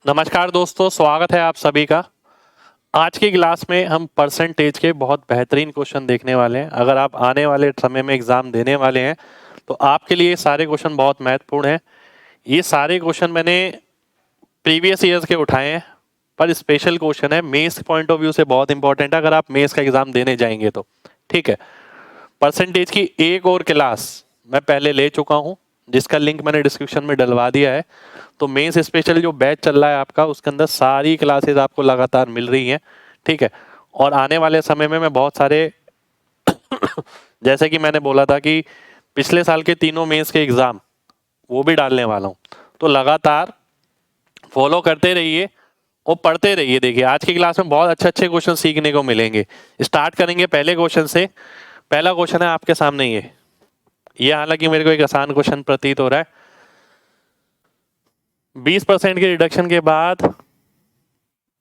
नमस्कार दोस्तों, स्वागत है आप सभी का। आज की क्लास में हम परसेंटेज के बहुत बेहतरीन क्वेश्चन देखने वाले हैं। अगर आप आने वाले समय में एग्जाम देने वाले हैं तो आपके लिए सारे क्वेश्चन बहुत महत्वपूर्ण हैं। ये सारे क्वेश्चन मैंने प्रीवियस ईयर्स के उठाए हैं, पर स्पेशल क्वेश्चन है, मेंस पॉइंट ऑफ व्यू से बहुत इंपॉर्टेंट है अगर आप मेंस का एग्जाम देने जाएंगे तो। ठीक है, परसेंटेज की एक और क्लास मैं पहले ले चुका हूँ, जिसका लिंक मैंने डिस्क्रिप्शन में डलवा दिया है। तो मेंस स्पेशल जो बैच चल रहा है आपका, उसके अंदर सारी क्लासेस आपको लगातार मिल रही हैं। ठीक है, और आने वाले समय में मैं बहुत सारे जैसे कि मैंने बोला था कि पिछले साल के तीनों मेंस के एग्जाम वो भी डालने वाला हूँ, तो लगातार फॉलो करते रहिए और पढ़ते रहिए। देखिए आज की क्लास में बहुत अच्छे अच्छे क्वेश्चन सीखने को मिलेंगे। स्टार्ट करेंगे पहले क्वेश्चन से। पहला क्वेश्चन है आपके सामने ये हालांकि मेरे को एक आसान क्वेश्चन प्रतीत हो रहा है। 20% के रिडक्शन के बाद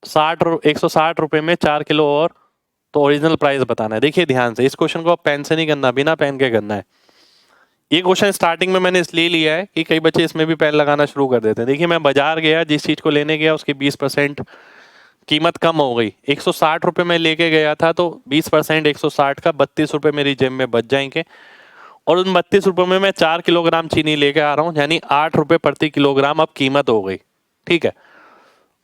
160 रुपए में 4 किलो और, तो ओरिजिनल प्राइस बताना है। देखिए ध्यान से, इस क्वेश्चन को आप पेन से नहीं करना, बिना पेन के करना है। ये क्वेश्चन स्टार्टिंग में मैंने इसलिए लिया है कि कई बच्चे इसमें भी पेन लगाना शुरू कर देते हैं। देखिए मैं बाजार गया, जिस चीज को लेने गया उसकी 20% कीमत कम हो गई। 160 रुपए में लेके गया था, तो 20% 160 का 32 रुपए मेरी जेब में बच जाएंगे। और उन 32 रुपए में मैं 4 किलोग्राम चीनी लेके आ रहा हूँ, यानी 8 रुपए प्रति किलोग्राम अब कीमत हो गई। ठीक है,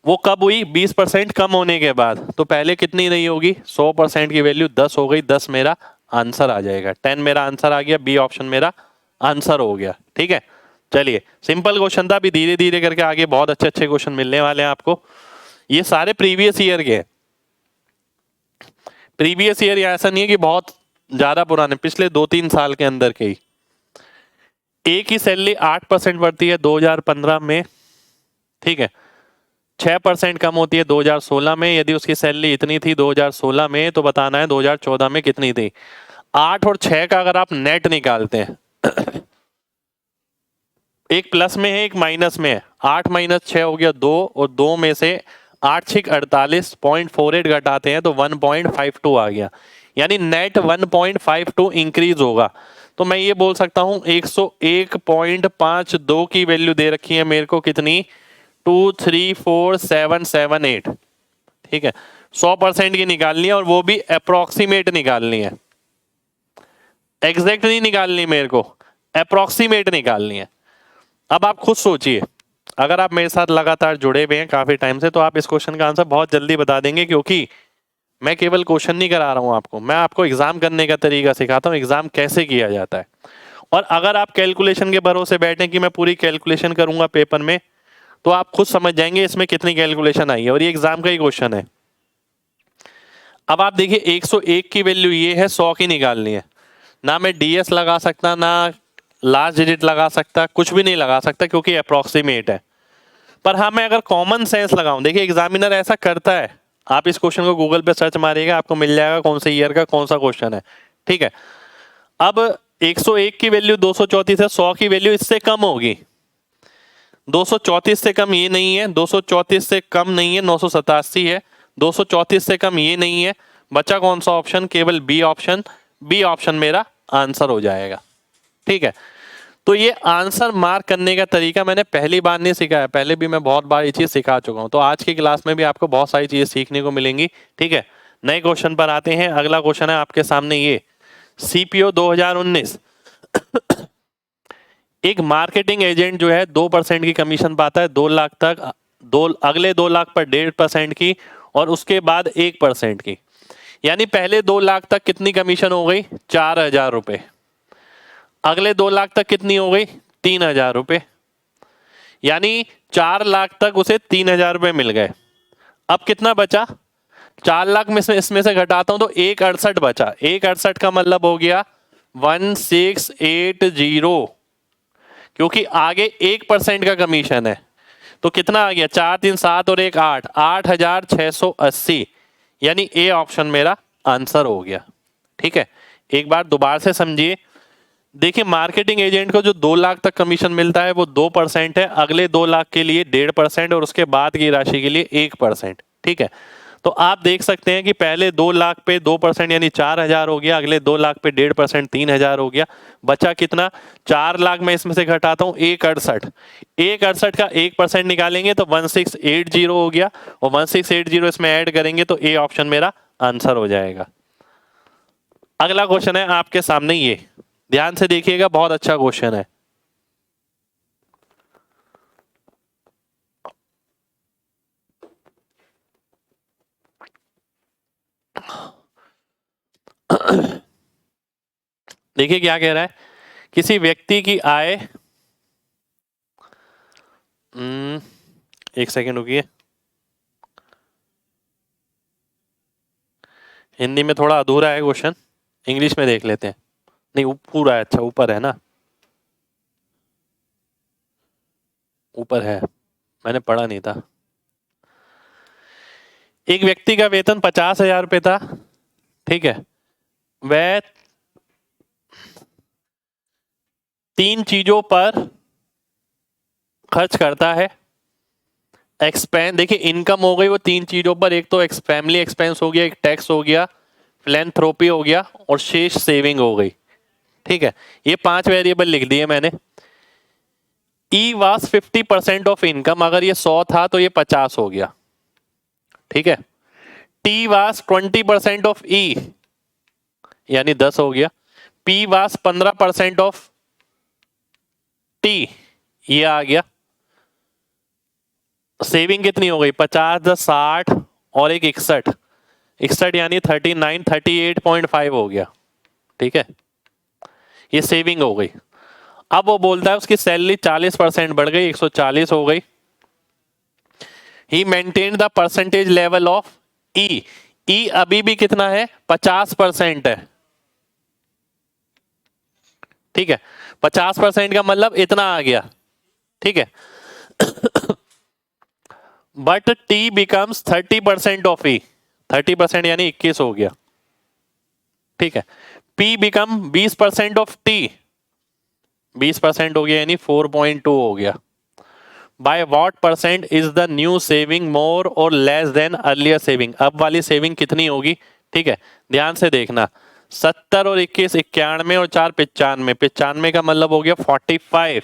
वो कब हुई? 20% कम होने के बाद। तो पहले कितनी रही होगी? 100% की वैल्यू 10 हो गई। 10 मेरा आंसर आ जाएगा, 10 मेरा आंसर आ गया, बी ऑप्शन मेरा आंसर हो गया। ठीक है, चलिए सिंपल क्वेश्चन था, अभी धीरे धीरे करके आगे बहुत अच्छे अच्छे क्वेश्चन मिलने वाले हैं आपको। ये सारे प्रीवियस ईयर के, प्रीवियस ईयर ऐसा नहीं है कि बहुत ज्यादा पुराने, पिछले 2-3 साल के अंदर के ही। एक ही सैलरी 8% बढ़ती है 2015 में। ठीक है, 6% कम होती है 2016 में। यदि उसकी सैलरी इतनी थी 2016 में, तो बताना है 2014 में कितनी थी। 8 और 6 का अगर आप नेट निकालते हैं एक प्लस में है एक माइनस में है। 8 माइनस 6 हो गया 2, और 2 में से 8 6 48, 0.48 घटाते हैं तो 1.52 आ गया, यानी नेट 1.52 इंक्रीज होगा। तो मैं ये बोल सकता हूं 101.52 की वैल्यू दे रखी है मेरे को, कितनी? 234778। ठीक है, 100% की निकालनी है, और वो भी अप्रोक्सीमेट निकालनी है, एग्जैक्ट नहीं निकालनी मेरे को, अप्रोक्सीमेट निकालनी है। अब आप खुद सोचिए, अगर आप मेरे साथ लगातार जुड़े हुए हैं काफी टाइम से, तो आप इस क्वेश्चन का आंसर बहुत जल्दी बता देंगे, क्योंकि मैं केवल क्वेश्चन नहीं करा रहा हूं आपको, मैं आपको एग्जाम करने का तरीका सिखाता हूं, एग्जाम कैसे किया जाता है। और अगर आप कैलकुलेशन के भरोसे बैठे कि मैं पूरी कैलकुलेशन करूंगा पेपर में, तो आप खुद समझ जाएंगे इसमें कितनी कैलकुलेशन आई है, और ये एग्जाम का ही क्वेश्चन है। अब आप देखिए 101 की वैल्यू ये है, 100 की निकालनी है। ना मैं डीएस लगा सकता, ना लास्ट डिजिट लगा सकता, कुछ भी नहीं लगा सकता, क्योंकि अप्रोक्सीमेट है। पर हाँ, मैं अगर कॉमन सेंस लगाऊं, देखिए एग्जामिनर ऐसा करता है, आप इस क्वेश्चन को गूगल पे सर्च मारिएगा, आपको मिल जाएगा कौन से ईयर का कौन सा क्वेश्चन है। ठीक है, अब 101 की वैल्यू 234 है, 100 की वैल्यू इससे कम होगी। 234 से कम ये नहीं है, 234 से कम नहीं है, 987 है। 234 से कम ये नहीं है, बचा कौन सा ऑप्शन? केवल बी ऑप्शन। बी ऑप्शन मेरा आंसर हो जाएगा। ठीक है, तो ये आंसर मार्क करने का तरीका मैंने पहली बार नहीं सिखाया, पहले भी मैं बहुत बार ये चीज सिखा चुका हूं। तो आज की क्लास में भी आपको बहुत सारी चीजें सीखने को मिलेंगी। ठीक है, नए क्वेश्चन पर आते हैं। अगला क्वेश्चन है आपके सामने ये, सीपीओ 2019। एक मार्केटिंग एजेंट जो है 2% की कमीशन पाता है 2 लाख तक, अगले 2 लाख पर 1.5% की, और उसके बाद 1% की। यानी पहले 2 लाख तक कितनी कमीशन हो गई? 4,000 रुपए। अगले 2 लाख तक कितनी हो गई? 3,000 रुपए। यानी 4 लाख तक उसे 3,000 रुपए मिल गए। अब कितना बचा? 4 लाख में से इसमें से घटाता हूं तो 168 बचा। 168 का मतलब हो गया 1680, क्योंकि आगे 1% का कमीशन है। तो कितना आ गया? 4 3 7 और 1 8, 8,680, यानी ए ऑप्शन मेरा आंसर हो गया। ठीक है, एक बार दोबारा से समझिए। देखिए मार्केटिंग एजेंट को जो 2 लाख तक कमीशन मिलता है वो 2% है, अगले 2 लाख के लिए 1.5%, और उसके बाद की राशि के लिए 1%। ठीक है, तो आप देख सकते हैं कि पहले 2 लाख पे 2% यानी 4,000 हो गया, अगले 2 लाख पे 1.5% 3,000 हो गया, बचा कितना 4 लाख। मैं इसमें से घटाता हूँ 168, 168 का 1% निकालेंगे तो 1680 हो गया, और 1680 इसमें ऐड करेंगे तो ए ऑप्शन मेरा आंसर हो जाएगा। अगला क्वेश्चन है आपके सामने, ये ध्यान से देखिएगा, बहुत अच्छा क्वेश्चन है। देखिए क्या कह रहा है, किसी व्यक्ति की आय, एक सेकेंड रुकिए, हिंदी में थोड़ा अधूरा है क्वेश्चन, इंग्लिश में देख लेते हैं। नहीं पूरा है, अच्छा ऊपर है ना, ऊपर है, मैंने पढ़ा नहीं था। एक व्यक्ति का वेतन 50,000 रुपये था, ठीक है, वह 3 चीजों पर खर्च करता है। एक्सपेंस, देखिए इनकम हो गई वो 3 चीजों पर, एक तो फैमिली एक्सपेंस हो गया, एक टैक्स हो गया, फिलैंथ्रोपी हो गया, और शेष सेविंग हो गई, ठीक है। ये 5 वेरिएबल लिख दिए मैंने। ई वास 50% ऑफ इनकम, अगर ये 100 था तो ये 50 हो गया, ठीक है। टी वास 20% ऑफ ई यानी 10 हो गया। पी वास 15% ऑफ टी, ये आ गया। सेविंग कितनी हो गई 50 10 60 और एक 61, 61 यानी 39, 38.5 हो गया, ठीक है, ये सेविंग हो गई। अब वो बोलता है उसकी सैलरी 40% बढ़ गई, 140 हो गई। He maintain the percentage level of E, E अभी भी कितना है 50% है, ठीक है, 50% का मतलब इतना आ गया, ठीक है। बट टी बिकम्स 30% ऑफ ई, 30% यानी 21 हो गया, ठीक है। पी बिकम 20% ऑफ टी, 20% हो गया यानी 4.2 हो गया। Bye what percent is the new saving मोर और लेस देन अर्लियर सेविंग, अब वाली सेविंग कितनी होगी, ठीक है, ध्यान से देखना। 70 और 21 91 और 4 95, 95 का मतलब हो गया 45,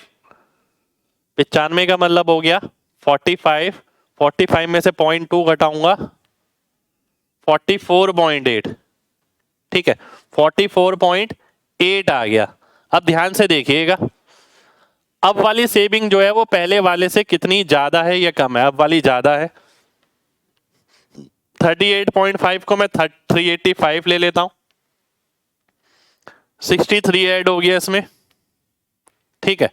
95 का मतलब हो गया 45, 45 में से 0.2 घटाऊंगा 44.8, ठीक है, 44.8 आ गया। अब ध्यान से देखिएगा, अब वाली सेविंग जो है वो पहले वाले से कितनी ज्यादा है या कम है, अब वाली ज्यादा है। 38.5 को मैं 385 ले लेता हूं, 63 ऐड हो गया इसमें, ठीक है।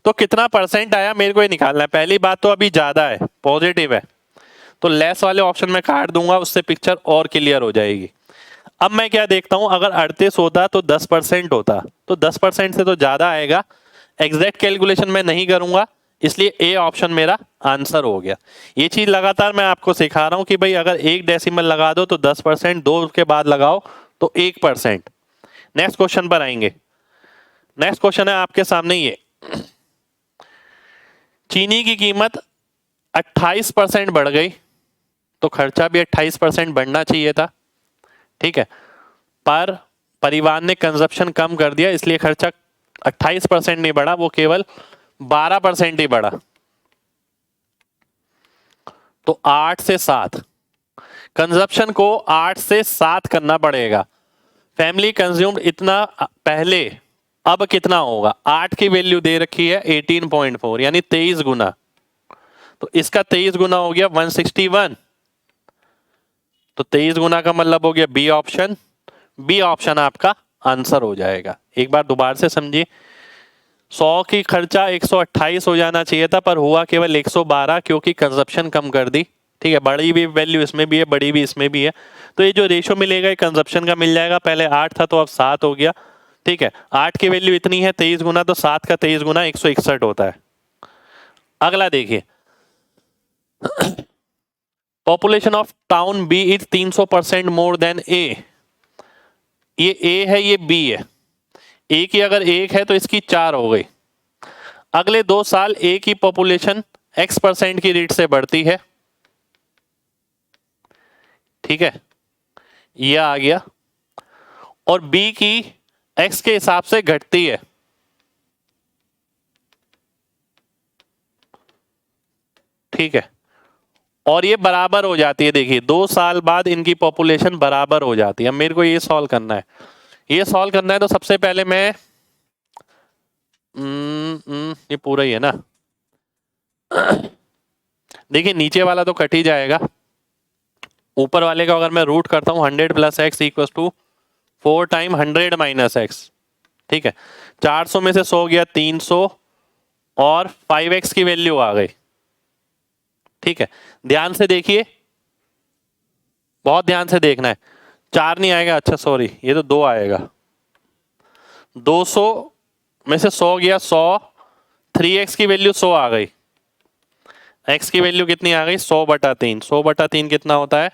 तो कितना परसेंट आया मेरे को ये निकालना है। पहली बात तो अभी ज्यादा है, पॉजिटिव है, तो लेस वाले ऑप्शन में काट दूंगा, उससे पिक्चर और क्लियर हो जाएगी। अब मैं क्या देखता हूं, अगर 38 होता तो 10% होता, तो 10% से तो ज्यादा आएगा। एग्जैक्ट कैलकुलेशन मैं नहीं करूंगा, इसलिए ए ऑप्शन मेरा आंसर हो गया। ये चीज लगातार मैं आपको सिखा रहा हूं कि भाई अगर एक डेसिमल लगा दो तो 10%, 2 के बाद लगाओ तो 1%। नेक्स्ट क्वेश्चन पर आएंगे। नेक्स्ट क्वेश्चन है आपके सामने, ये चीनी की कीमत 28% बढ़ गई, तो खर्चा भी 28% बढ़ना चाहिए था, ठीक है, पर परिवार ने कंजप्शन कम कर दिया, इसलिए खर्चा 28% नहीं बढ़ा, वो केवल 12% ही बढ़ा। तो 8 से 7, कंजप्शन को 8 से 7 करना पड़ेगा। फैमिली कंज्यूम्ड इतना पहले, अब कितना होगा, 8 की वैल्यू दे रखी है 18.4 यानी 23 गुना, तो इसका 23 गुना हो गया 161, तो 23 गुना का मतलब हो गया बी ऑप्शन, बी ऑप्शन आपका आंसर हो जाएगा। एक बार दोबारा से समझिए, 100 की खर्चा 128 हो जाना चाहिए था, पर हुआ केवल 112 क्योंकि कंजप्शन कम कर दी, ठीक है। बड़ी भी वैल्यू इसमें भी है, बड़ी भी इसमें भी है, तो ये जो रेशो मिलेगा ये कंजप्शन का मिल जाएगा। पहले 8 था तो अब 7 हो गया, ठीक है। 8 की वैल्यू इतनी है 23 गुना, तो 7 का 23 गुना 161 होता है। अगला देखिए, population of town B is 300% more than A, ये ए है ये बी है, ए की अगर 1 है तो इसकी 4 हो गई। अगले 2 साल ए की पॉपुलेशन x% की रेट से बढ़ती है, ठीक है, ये आ गया। और बी की एक्स के हिसाब से घटती है, ठीक है, और ये बराबर हो जाती है। देखिए 2 साल बाद इनकी पॉपुलेशन बराबर हो जाती है। अब मेरे को ये सॉल्व करना है, ये सॉल्व करना है तो सबसे पहले मैं ये पूरा ही है ना। देखिए नीचे वाला तो कट ही जाएगा, ऊपर वाले का अगर मैं रूट करता हूं 100 plus x equal to 4 time 100 minus x, ठीक है। 400 में से 100 गया 300 और 5x की वैल्यू आ गई, ठीक है। ध्यान से देखिए, बहुत ध्यान से देखना है। 4 नहीं आएगा, अच्छा सॉरी, ये तो 2 आएगा। 200 में से 100 गया 100, 3x की वैल्यू 100 आ गई, x की वैल्यू कितनी आ गई 100/3। 100/3 कितना होता है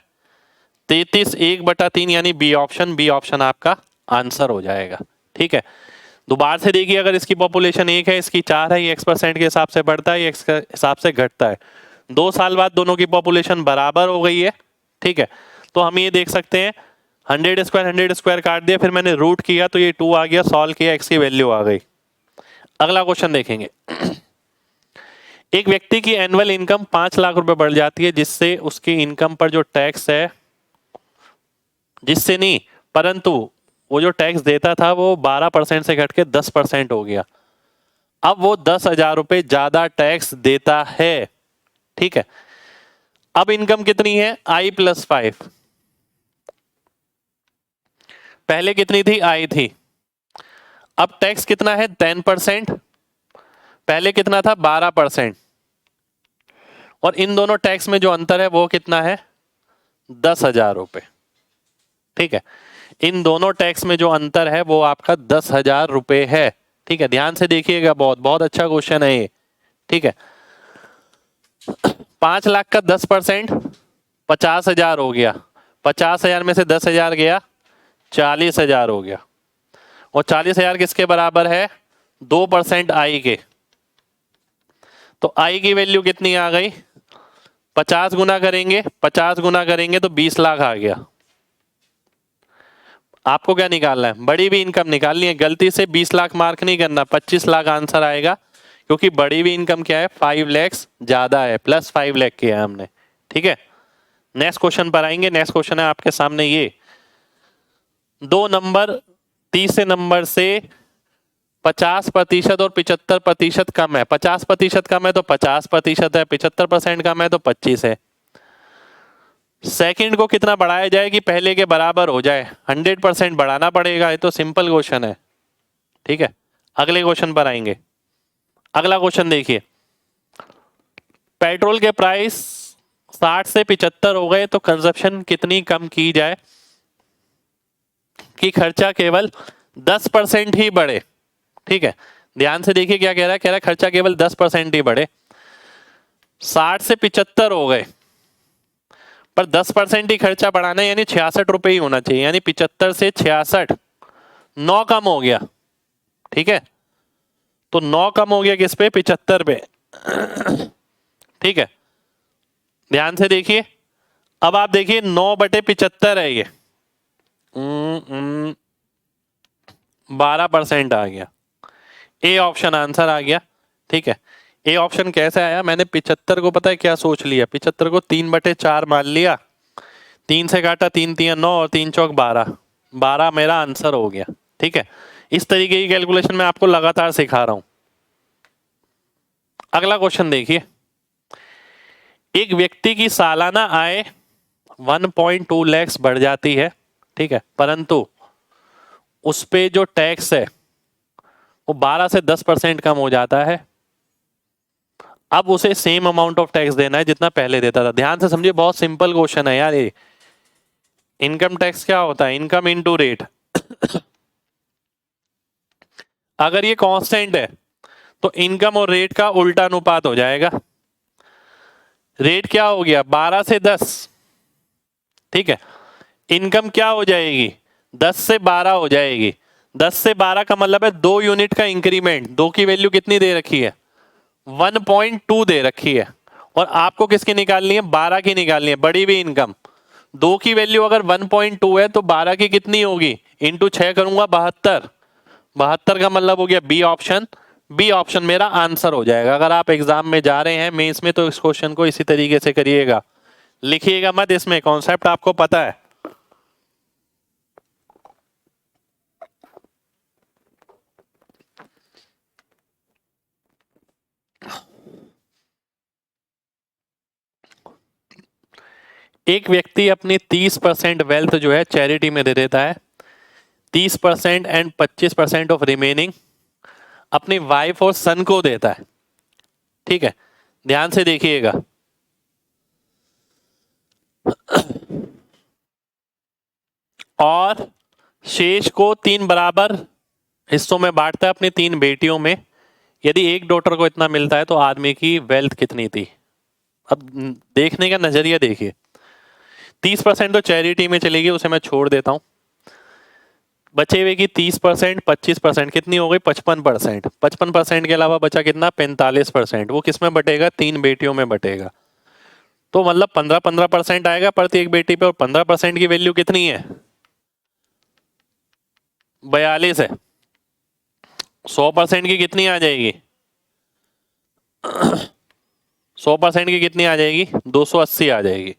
33, 1/3 यानी बी ऑप्शन। बी ऑप्शन आपका आंसर हो जाएगा, ठीक है। दोबारा से देखिए, अगर इसकी पॉपुलेशन 1 है, इसकी 4 है, ये x% के हिसाब से बढ़ता है, ये x के हिसाब से घटता है। 2 साल बाद दोनों की पॉपुलेशन बराबर हो गई है, ठीक है। तो हम ये देख सकते हैं 100 स्क्वायर काट दिया, फिर मैंने रूट किया तो ये 2 आ गया, सॉल्व किया, x की वैल्यू आ गई। अगला क्वेश्चन देखेंगे। एक व्यक्ति की एनुअल इनकम 5 लाख रुपए बढ़ जाती है, जिससे उसकी इनकम पर जो टैक्स है, जिससे नहीं परंतु वो जो टैक्स देता था वो 12% से घट के 10% हो गया। अब वो 10,000 रुपए ज्यादा टैक्स देता है, ठीक है। अब इनकम कितनी है I+5, पहले कितनी थी I थी। अब टैक्स कितना है 10%, पहले कितना था 12%, और इन दोनों टैक्स में जो अंतर है वो कितना है 10,000 रुपए, ठीक है। इन दोनों टैक्स में जो अंतर है वो आपका 10,000 रुपए है, ठीक है। ध्यान से देखिएगा, बहुत बहुत अच्छा क्वेश्चन है ये, ठीक है। 5 लाख का 10% 50,000 हो गया, 50,000 में से 10,000 गया 40,000 हो गया, और 40,000 किसके बराबर है 2% आई के। तो आई की वैल्यू कितनी आ गई 50 गुना करेंगे, 50 गुना करेंगे तो 20 लाख आ गया। आपको क्या निकालना है, बड़ी भी इनकम निकालनी है। गलती से 20 लाख मार्क नहीं करना, 25 लाख आंसर आएगा, क्योंकि बड़ी भी इनकम क्या है 5 लाख ज्यादा है, प्लस 5 लाख किया है हमने, ठीक है। नेक्स्ट क्वेश्चन पर आएंगे। नेक्स्ट क्वेश्चन है आपके सामने ये, 2 नंबर तीसरे नंबर से 50% और 75% कम है। 50% कम है तो 50% है, 75% कम है तो 25 है। सेकंड को कितना बढ़ाया जाए कि पहले के बराबर हो जाए, 100% बढ़ाना पड़ेगा। ये तो सिंपल क्वेश्चन है, ठीक है। अगले क्वेश्चन पर आएंगे। अगला क्वेश्चन देखिए, पेट्रोल के प्राइस 60 से 75 हो गए तो कंजप्शन कितनी कम की जाए कि खर्चा केवल 10% ही बढ़े, ठीक है। ध्यान से देखिए क्या कह रहा है, कह रहा है खर्चा केवल 10% ही बढ़े। 60 से 75 हो गए पर 10% ही खर्चा बढ़ाना है, यानी 66 रुपए ही होना चाहिए, यानी 75 से 66 9 कम हो गया, ठीक है। तो 9 कम हो गया किस पे 75 पे, ठीक है। ध्यान से देखिए, अब आप देखिए 9/75 है ये, 12% आ गया। ए ऑप्शन आंसर आ गया, ठीक है। ए ऑप्शन कैसे आया, मैंने 75 को पता है क्या सोच लिया, 75 को 3/4 मान लिया, 3 से काटा 3 3 9 और 3 चौक 12, 12 मेरा आंसर हो गया, ठीक है। इस तरीके की कैलकुलेशन मैं आपको लगातार सिखा रहा हूं। अगला क्वेश्चन देखिए, एक व्यक्ति की सालाना आय 1.2 लाख बढ़ जाती है, ठीक है, परंतु उस पे जो टैक्स है वो 12 से 10% कम हो जाता है। अब उसे सेम अमाउंट ऑफ टैक्स देना है जितना पहले देता था। ध्यान से समझिए, बहुत सिंपल क्वेश्चन है यार ये। इनकम टैक्स क्या होता है, इनकम इनटू रेट। अगर ये कांस्टेंट है तो इनकम और रेट का उल्टा अनुपात हो जाएगा। रेट क्या हो गया 12 से 10, ठीक है। इनकम क्या हो जाएगी 10 से 12 हो जाएगी। 10 से 12 का मतलब है 2 यूनिट का इंक्रीमेंट। 2 की वैल्यू कितनी दे रखी है 1.2 दे रखी है, और आपको किसकी निकालनी है 12 की निकालनी है, बड़ी भी इनकम। 2 की वैल्यू अगर 1.2 है तो 12 की कितनी होगी, इंटू 6 करूंगा 72। 72 का मतलब हो गया बी ऑप्शन। बी ऑप्शन मेरा आंसर हो जाएगा। अगर आप एग्जाम में जा रहे हैं मेंस में तो इस क्वेश्चन को इसी तरीके से करिएगा, लिखिएगा मत, इसमें कॉन्सेप्ट आपको पता है। एक व्यक्ति अपनी 30% वेल्थ जो है चैरिटी में दे देता है, 30% एंड 25% ऑफ रिमेनिंग अपनी वाइफ और सन को देता है। ठीक है, ध्यान से देखिएगा। और शेष को 3 बराबर हिस्सों में बांटता है अपनी 3 बेटियों में। यदि एक डॉटर को इतना मिलता है तो आदमी की वेल्थ कितनी थी। अब देखने का नजरिया देखिए। 30% तो चैरिटी में चलेगी, उसे मैं छोड़ देता हूं। बचे हुए की 30%, 25% कितनी हो गई 55%। 55% के अलावा बचा कितना 45%। वो किस में बटेगा, 3 बेटियों में बटेगा। तो मतलब 15-15% आएगा प्रत्येक बेटी पे। और 15% की वैल्यू कितनी है, 42 है। 100% की कितनी आ जाएगी, 100% की कितनी आ जाएगी, 280 आ जाएगी।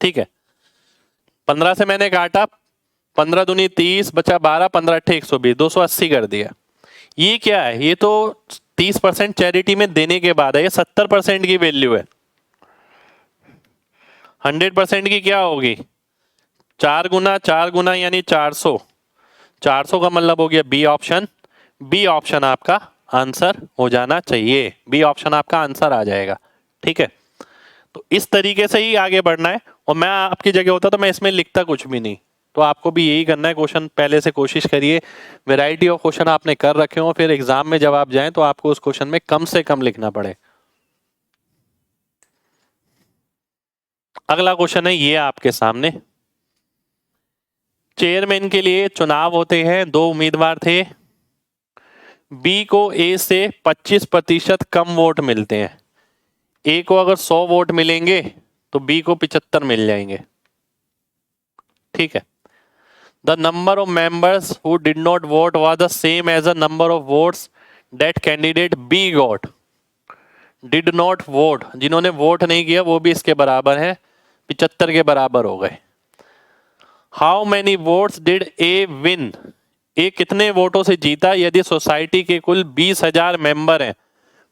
ठीक है, 15 से मैंने काटा, 15 दूनी 30, बचा 12, 15 अट्ठे 120, 280 कर दिया। ये क्या है, ये तो 30% चैरिटी में देने के बाद है। ये 70% की वैल्यू है। 100% की क्या होगी, 4 गुना 4 गुना यानी 400। 400 का मतलब हो गया बी ऑप्शन। बी ऑप्शन आपका आंसर हो जाना चाहिए। बी ऑप्शन आपका आंसर आ जाएगा। ठीक है, तो इस तरीके से ही आगे बढ़ना है। और मैं आपकी जगह होता तो मैं इसमें लिखता कुछ भी नहीं। तो आपको भी यही करना है। क्वेश्चन पहले से कोशिश करिए, वैरायटी ऑफ क्वेश्चन आपने कर रखे हो, फिर एग्जाम में जब आप जाएं तो आपको उस क्वेश्चन में कम से कम लिखना पड़े। अगला क्वेश्चन है ये आपके सामने। चेयरमैन के लिए चुनाव होते हैं, 2 उम्मीदवार थे। बी को ए से 25% कम वोट मिलते हैं। ए को अगर 100 वोट मिलेंगे तो बी को 75 मिल जाएंगे। ठीक है, the number of members who did not vote was the same as the number of votes that candidate be got. Did not vote, जिन्होंने वोट नहीं किया वो भी इसके बराबर है, 75 के बराबर हो गए। How many votes did A win, A कितने वोटों से जीता यदि सोसाइटी के कुल 20,000 मेंबर हैं।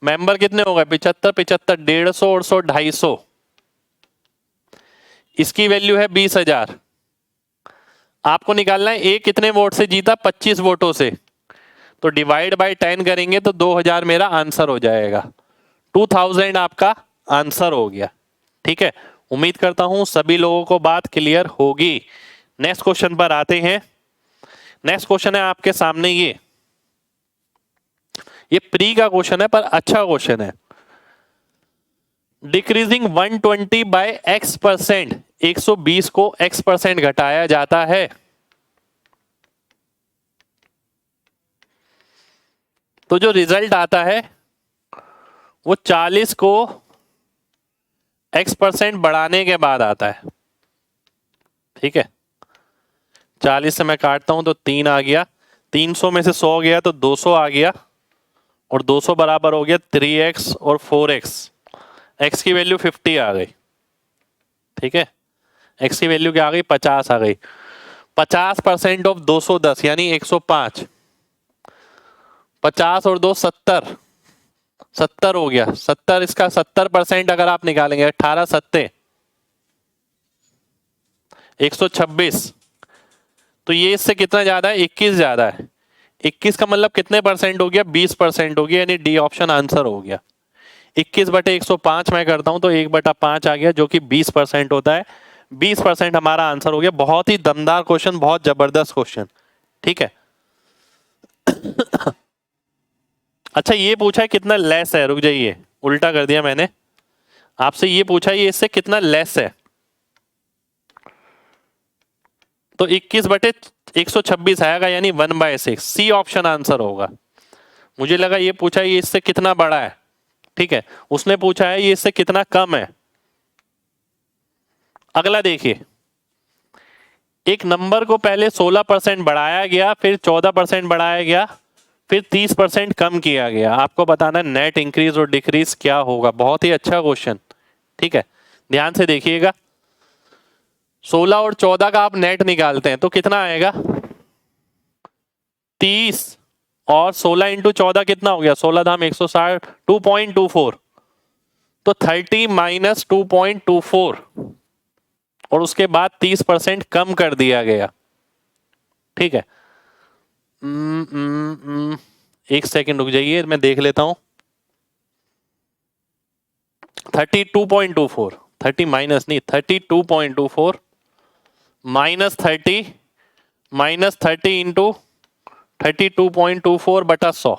मेंबर कितने हो गए, 75, 75, 150 और 100, 250। इसकी वैल्यू है 20,000। आपको निकालना है ए कितने वोट से जीता, 25 वोटों से। तो डिवाइड बाय 10 करेंगे तो 2000 मेरा आंसर हो जाएगा। 2000 आपका आंसर हो गया। ठीक है, उम्मीद करता हूं सभी लोगों को बात क्लियर होगी। नेक्स्ट क्वेश्चन पर आते हैं। नेक्स्ट क्वेश्चन है आपके सामने ये प्री का क्वेश्चन है पर अच्छा क्वेश्चन है। डिक्रीजिंग 120 बाय x%, 120 को x% घटाया जाता है। तो जो रिजल्ट आता है वो 40 को x% बढ़ाने के बाद आता है। ठीक है, 40 से मैं काटता हूं तो 3 आ गया, 300 में से 100 गया तो 200 आ गया, और 200 बराबर हो गया 3x और 4x। x की वैल्यू 50 आ गई। ठीक है, x की वैल्यू क्या आ गई, 50 आ गई। 50% ऑफ 210 यानी 105। 50 और 2 70, 70 हो गया। 70 इसका 70% अगर आप निकालेंगे, 18 सत्ते 126। तो ये इससे कितना ज्यादा है, 21 ज्यादा है। 21 का मतलब कितने परसेंट हो गया, 20% हो गया, यानी डी ऑप्शन आंसर हो गया। 21 बटे 105 मैं करता हूं तो 1/5 आ गया, जो कि 20% होता है। 20% हमारा आंसर हो गया। बहुत ही दमदार क्वेश्चन, बहुत जबरदस्त क्वेश्चन। ठीक है। अच्छा, ये पूछा है कितना लेस है, रुक जाइए, उल्टा कर दिया मैंने। आपसे ये पूछा है ये इससे कितना लेस है, तो 21 बटे 126 आएगा, यानी 1/6। सी ऑप्शन आंसर होगा। मुझे लगा ये पूछा है ये इससे कितना बड़ा है। ठीक है, उसने पूछा है ये इससे कितना कम है। अगला देखिए, एक नंबर को पहले 16% बढ़ाया गया, फिर 14% बढ़ाया गया, फिर 30% कम किया गया। आपको बताना है नेट इंक्रीज और डिक्रीज क्या होगा। बहुत ही अच्छा क्वेश्चन, ठीक है, ध्यान से देखिएगा। 16 और 14 का आप नेट निकालते हैं तो कितना आएगा? 30 और 16 इंटू 14 कितना हो गया? 16 धाम 160, 2.24। तो 30 माइनस 2.24 और उसके बाद 30% कम कर दिया गया, ठीक है। एक सेकंड रुक जाइए, मैं देख लेता हूं। 32.24, 30 माइनस नहीं, 32.24 माइनस 30 इंटू 32.24 बटा 100,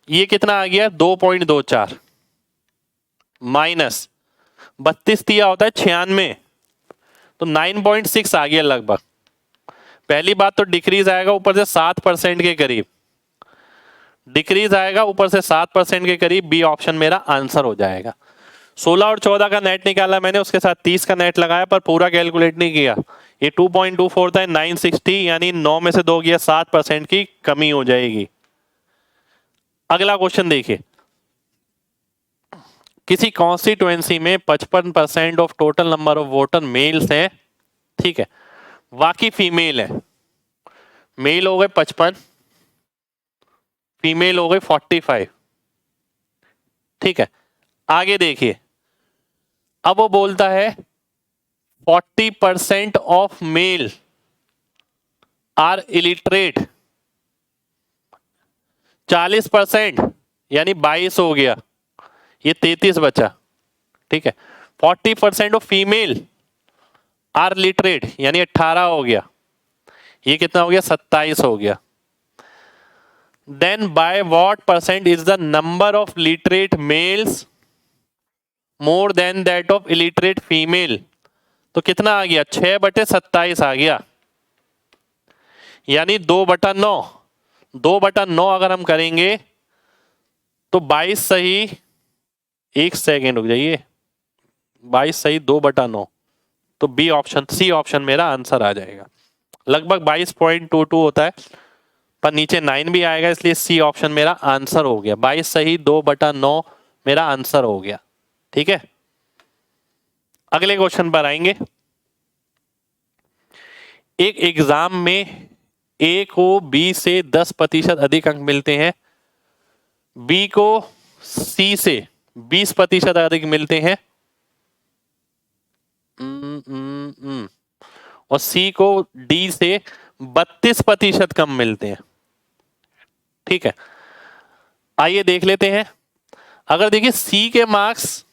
ये कितना आ गया? 2.24 माइनस 32 दिया होता है 96, तो 9.6 आ गया लगभग। पहली बात तो डिक्रीज आएगा ऊपर से 7% के करीब, डिक्रीज आएगा ऊपर से 7% के करीब। बी ऑप्शन मेरा आंसर हो जाएगा। 16 और 14 का नेट निकाला मैंने, उसके साथ 30 का नेट लगाया, पर पूरा कैलकुलेट नहीं किया। ये 2.24 था, 960, यानी 9 में से 2 गया, 7% की कमी हो जाएगी। अगला क्वेश्चन देखिए, किसी कॉन्स्टिट्यूएंसी में 55% of total number of voter males हैं, ठीक है, बाकी फीमेल है। मेल हो गए 55, फीमेल हो गए 45, ठीक है। आगे देखिए, अब वो बोलता है 40% ऑफ मेल आर इलिटरेट, 40% यानी 22 हो गया, ये 33 बचा, ठीक है। 40% ऑफ फीमेल आर लिटरेट यानी 18 हो गया, ये कितना हो गया? 27 हो गया। Then by what percent is the number of literate males more than that of illiterate female? तो कितना आ गया? 6/27 आ गया, यानी 2/9। 2/9 अगर हम करेंगे तो 22 सही, एक सेकेंड रुक जाइए, 22 सही 2/9, तो बी ऑप्शन, सी ऑप्शन मेरा आंसर आ जाएगा। लगभग 22.22 होता है, पर नीचे 9 भी आएगा, इसलिए सी ऑप्शन मेरा आंसर हो गया। 22 सही 2/9 मेरा आंसर हो गया, ठीक है। अगले क्वेश्चन पर आएंगे। एक एग्जाम में ए को बी से 10% अधिक अंक मिलते हैं, बी को सी से 20% अधिक मिलते हैं, और सी को डी से 32% कम मिलते हैं, ठीक है। आइए देख लेते हैं। अगर देखिए सी के मार्क्स,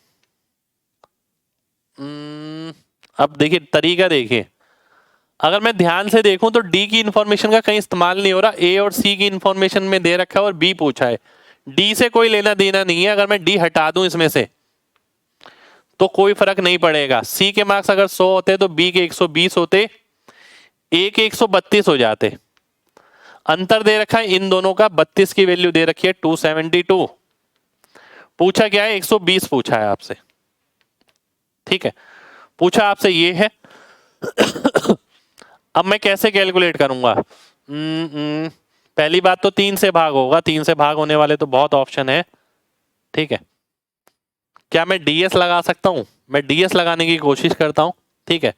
अब देखिए तरीका देखिए, अगर मैं ध्यान से देखूं तो डी की इंफॉर्मेशन का कहीं इस्तेमाल नहीं हो रहा, ए और सी की इंफॉर्मेशन में दे रखा है और बी पूछा है। डी से कोई लेना देना नहीं है, अगर मैं डी हटा दूं इसमें से तो कोई फर्क नहीं पड़ेगा। सी के मार्क्स अगर 100 होते तो बी के 120 होते, ए के 132 हो जाते। अंतर दे रखा है इन दोनों का, 32 की वैल्यू दे रखी है 272, पूछा क्या है? 120 पूछा है आपसे, ठीक है, पूछा आपसे ये है। अब मैं कैसे कैलकुलेट करूंगा? पहली बात तो 3 से भाग होगा, 3 से भाग होने वाले तो बहुत ऑप्शन है, ठीक है। क्या मैं डीएस लगा सकता हूं? मैं डीएस लगाने की कोशिश करता हूं, ठीक है।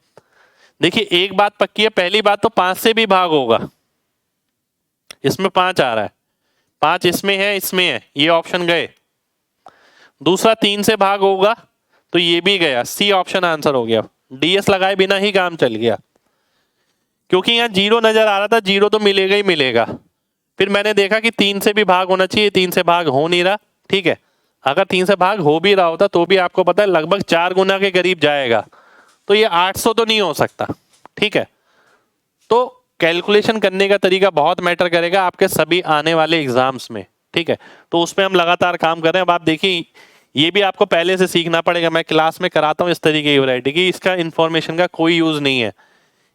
देखिए एक बात पक्की है, पहली बात तो 5 से भी भाग होगा, इसमें 5 आ रहा है, 5 इसमें है, इसमें है, ये ऑप्शन गए। दूसरा 3 से भाग होगा तो ये भी गया, सी ऑप्शन आंसर हो गया। डीएस लगाए बिना ही काम चल गया, क्योंकि यहां 0 नजर आ रहा था, 0 तो मिलेगा ही मिलेगा। फिर मैंने देखा कि 3 से भी भाग होना चाहिए, 3 से भाग हो नहीं रहा, ठीक है। अगर 3 से भाग हो भी रहा होता तो भी आपको पता है लगभग 4 गुना के करीब जाएगा, तो ये 800 तो नहीं हो सकता, ठीक है। तो कैलकुलेशन करने का तरीका बहुत मैटर करेगा आपके सभी आने वाले एग्जाम्स में, ठीक है। तो उसमें हम लगातार काम कर रहे हैं। अब आप देखिए, ये भी आपको पहले से सीखना पड़ेगा। मैं क्लास में कराता हूँ इस तरीके की वैरायटी की, इसका इंफॉर्मेशन का कोई यूज नहीं है,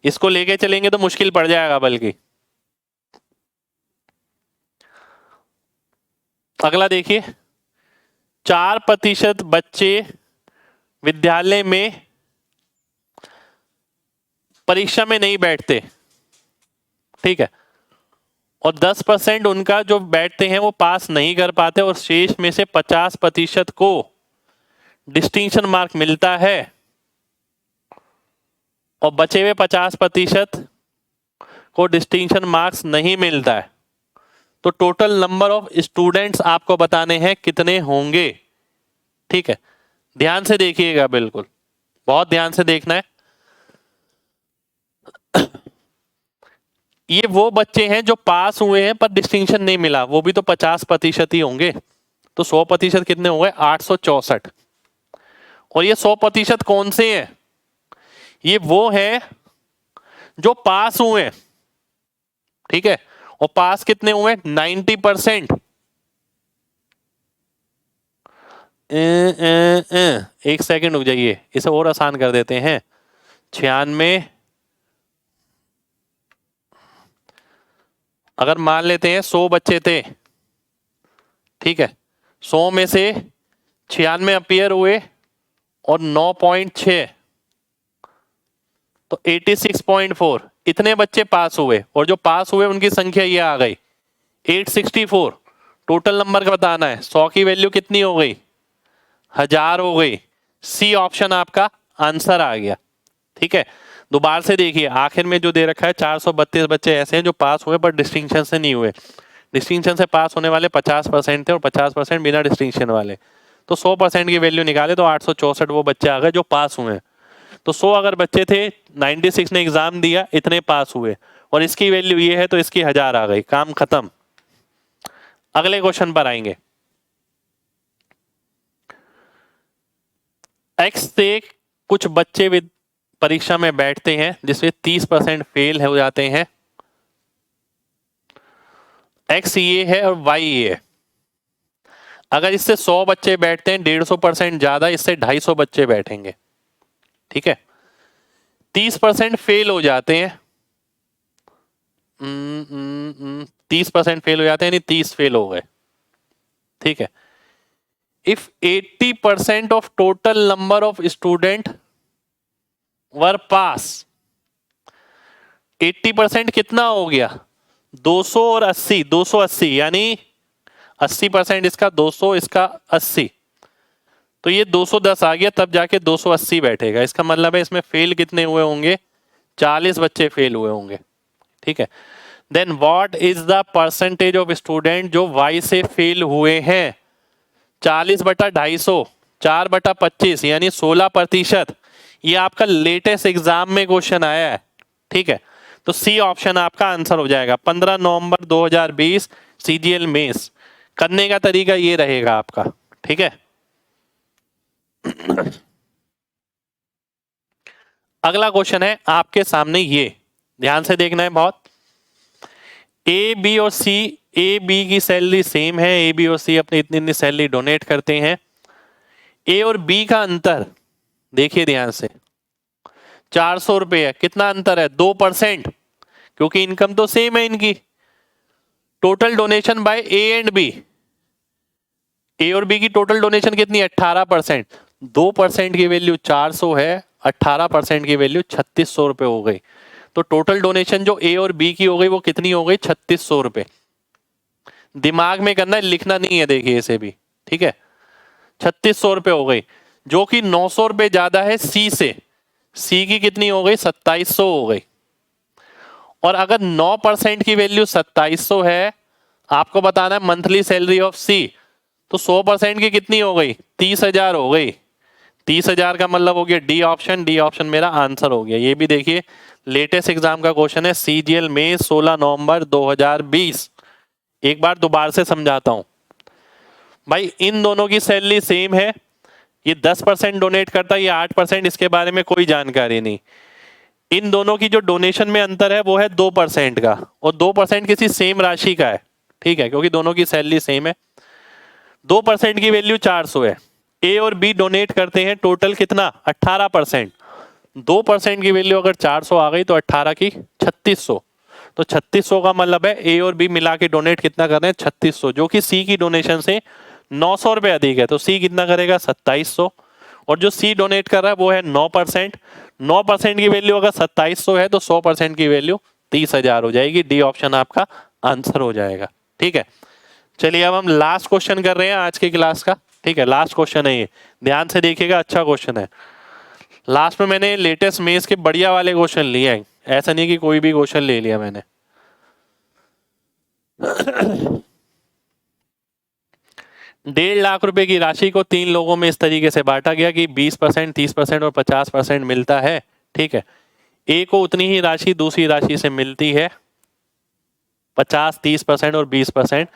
इसको लेके चलेंगे तो मुश्किल पड़ जाएगा बल्कि। अगला देखिए, 4% बच्चे विद्यालय में परीक्षा में नहीं बैठते, ठीक है, और 10% उनका जो बैठते हैं वो पास नहीं कर पाते, और शेष में से 50% को डिस्टिंक्शन मार्क मिलता है, और बचे हुए 50% को डिस्टिंक्शन मार्क्स नहीं मिलता है। तो टोटल नंबर ऑफ स्टूडेंट्स आपको बताने हैं कितने होंगे, ठीक है। ध्यान से देखिएगा, बिल्कुल बहुत ध्यान से देखना है। ये वो बच्चे हैं जो पास हुए हैं पर डिस्टिंक्शन नहीं मिला, वो भी तो 50% ही होंगे। तो 100% कितने हो गए? 864। और ये 100% कौन से हैं? ये वो हैं जो पास हुए हैं, ठीक है। और पास कितने हुए? 90%। एक सेकंड रुक जाइए, इसे और आसान कर देते हैं। 96, अगर मान लेते हैं 100 बच्चे थे, ठीक है, 100 में से 96 अपीयर हुए और 9.6, तो 86.4 इतने बच्चे पास हुए, और जो पास हुए उनकी संख्या ये आ गई 864। टोटल नंबर का बताना है, 100 की वैल्यू कितनी हो गई? 1000 हो गई। सी ऑप्शन आपका आंसर आ गया, ठीक है। दोबारा से देखिए, आखिर में जो दे रखा है 432 बच्चे ऐसे हैं जो पास हुए पर डिस्टिंक्शन से नहीं हुए। डिस्टिंक्शन से पास होने वाले 50% थे और 50% बिना डिस्टिंक्शन वाले। तो 100% की वैल्यू निकाले तो 864 वो बच्चे आ गए जो पास हुए हैं। तो 100 अगर बच्चे थे, 96 ने एग्जाम दिया, इतने पास हुए, और इसकी वैल्यू ये है तो इसकी 1000 आ गई, काम खत्म। अगले क्वेश्चन पर आएंगे। एक्स से कुछ बच्चे परीक्षा में बैठते हैं जिसमें 30% फेल हो जाते हैं। एक्स ये है और वाई ये है। अगर इससे 100 बच्चे बैठते हैं, 150% ज्यादा, इससे 250 बच्चे बैठेंगे, ठीक है। 30% फेल हो जाते हैं, 30% फेल हो जाते हैं, यानी 30 फेल हो गए, ठीक है। If 80% of total number of student were pass, 80% कितना हो गया? 200 और 80, 280, यानी 80% इसका 200, इसका 80, तो ये 210 आ गया, तब जाके 280 बैठेगा। इसका मतलब है इसमें फेल कितने हुए होंगे? 40 बच्चे फेल हुए होंगे, ठीक है। Then what is the percentage of student जो वाई से फेल हुए हैं? 40/250, 4/25, यानी 16%। ये आपका लेटेस्ट एग्जाम में क्वेश्चन आया है, ठीक है। तो सी ऑप्शन आपका आंसर हो जाएगा। 15 नवंबर 2020 सीजीएल मेंस। करने का तरीका ये रहेगा आपका, ठीक है। अगला क्वेश्चन है आपके सामने, ये ध्यान से देखना है बहुत। ए बी और सी, ए बी की सैलरी सेम है, ए बी और सी अपनी इतनी इतनी सैलरी डोनेट करते हैं। ए और बी का अंतर देखिए ध्यान से, 400 रुपए है। कितना अंतर है? 2%, क्योंकि इनकम तो सेम है इनकी। Total donation by A and B, A और बी की टोटल डोनेशन कितनी है? 18%। 2% की वैल्यू 400 है, 18% की वैल्यू 3600 रुपए हो गई। तो टोटल डोनेशन जो ए और बी की हो गई वो कितनी हो गई? 3600 रुपए। दिमाग में करना है, लिखना नहीं है, देखिए इसे भी, ठीक है। 3600 रुपए हो गई, जो कि 900 रुपए ज्यादा है सी से। सी की कितनी हो गई? 2700 हो गई। और अगर 9% की वैल्यू 2700 है, आपको बताना है मंथली सैलरी ऑफ सी, तो 100% की कितनी हो गई? 30,000 हो गई। 30,000 का मतलब हो गया डी ऑप्शन। डी ऑप्शन मेरा आंसर हो गया। ये भी देखिए लेटेस्ट एग्जाम का क्वेश्चन है, सीजीएल में 16 नवंबर 2020। एक बार दोबारा से समझाता हूं भाई, इन दोनों की सैलरी सेम है। ये 10% डोनेट करता है, ये 8%, इसके बारे में कोई जानकारी नहीं। इन दोनों की जो डोनेशन में अंतर है वो है 2% का, और 2% किसी सेम राशि का है, ठीक है, क्योंकि दोनों की सैलरी सेम है। 2% की वैल्यू 400 है। ए और बी डोनेट करते हैं टोटल कितना? 18%। 2% की वैल्यू अगर 400 आ गई तो 18 की 3600। तो 3600 का मतलब है ए और बी मिला के डोनेट कितना कर रहे हैं? 3600, जो कि सी की डोनेशन से 900 रुपए अधिक है। तो सी कितना करेगा? 2700। और जो सी डोनेट कर रहा है वो है 9%। 9% की वैल्यू अगर 2700 है तो 100% की वैल्यू 30,000 हो जाएगी। डी ऑप्शन आपका आंसर हो जाएगा। ठीक है, चलिए अब हम लास्ट क्वेश्चन कर रहे हैं आज की क्लास का। ठीक है, लास्ट क्वेश्चन है ये, ध्यान से देखिएगा, अच्छा क्वेश्चन है। लास्ट में मैंने लेटेस्ट मेंस के बढ़िया वाले क्वेश्चन लिए हैं, ऐसा नहीं कि कोई भी क्वेश्चन ले लिया मैंने। 1.5 लाख रुपए की राशि को 3 लोगों में इस तरीके से बांटा गया कि 20%, 30% और 50% मिलता है। ठीक है, ए को उतनी ही राशि दूसरी राशि से मिलती है, 50, 30% और 20%।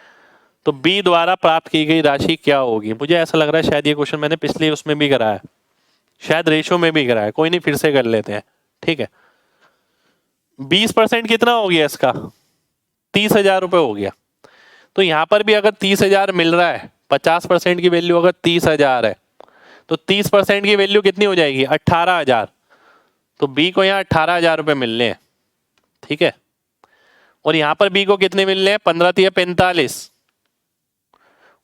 तो बी द्वारा प्राप्त की गई राशि क्या होगी? मुझे ऐसा लग रहा है शायद ये क्वेश्चन मैंने पिछले उसमें भी कराया है, शायद रेशो में भी कराया है, कोई नहीं फिर से कर लेते हैं। ठीक है, 20% कितना हो गया इसका? 30,000 रुपये हो गया। तो यहां पर भी अगर 30,000 मिल रहा है, 50% की वैल्यू अगर 30,000 है तो 30% की वैल्यू कितनी हो जाएगी? 18,000। तो बी को यहाँ 18,000 रुपये मिलने हैं। ठीक है, और यहां पर बी को कितने मिलने हैं? 15 तिया 45,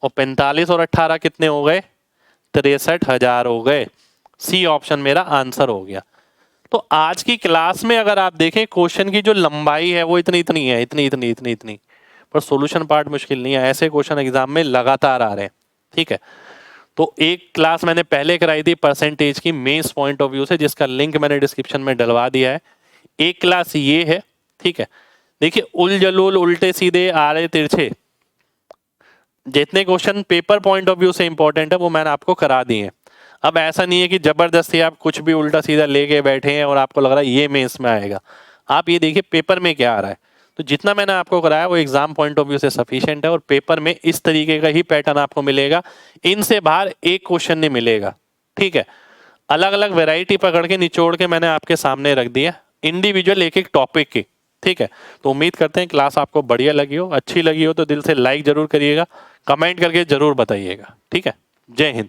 और 45 और 18 कितने हो गए? 63,000 हो गए। सी ऑप्शन मेरा आंसर हो गया। तो आज की क्लास में अगर आप देखें क्वेश्चन की जो लंबाई है वो इतनी इतनी है, इतनी इतनी इतनी इतनी, पर सॉल्यूशन पार्ट मुश्किल नहीं है। ऐसे क्वेश्चन एग्जाम में लगातार आ रहे हैं। ठीक है, तो एक क्लास मैंने पहले कराई थी परसेंटेज की मेंस पॉइंट ऑफ व्यू से, जिसका लिंक मैंने डिस्क्रिप्शन में डलवा दिया है। एक क्लास ये है। ठीक है, देखिए उल जलूल, उल्टे सीधे, आड़े तिरछे, जितने question paper point of view से इंपॉर्टेंट है वो मैंने आपको करा दिए हैं। अब ऐसा नहीं है कि जबरदस्ती आप कुछ भी उल्टा सीधा लेके बैठे हैं और आपको लग रहा है ये मेंस में आएगा। आप ये देखिए पेपर में क्या आ रहा है। तो जितना मैंने आपको कराया वो एग्जाम पॉइंट ऑफ व्यू से सफिशिएंट है, और पेपर में इस तरीके का ही पैटर्न आपको मिलेगा, इनसे बाहर एक क्वेश्चन नहीं मिलेगा। ठीक है, अलग अलग वेराइटी पकड़ के निचोड़ के मैंने आपके सामने रख दिया, इंडिविजुअल एक एक टॉपिक की। ठीक है, तो उम्मीद करते हैं क्लास आपको बढ़िया लगी हो, अच्छी लगी हो तो दिल से लाइक जरूर करिएगा, कमेंट करके जरूर बताइएगा। ठीक है, जय हिंद।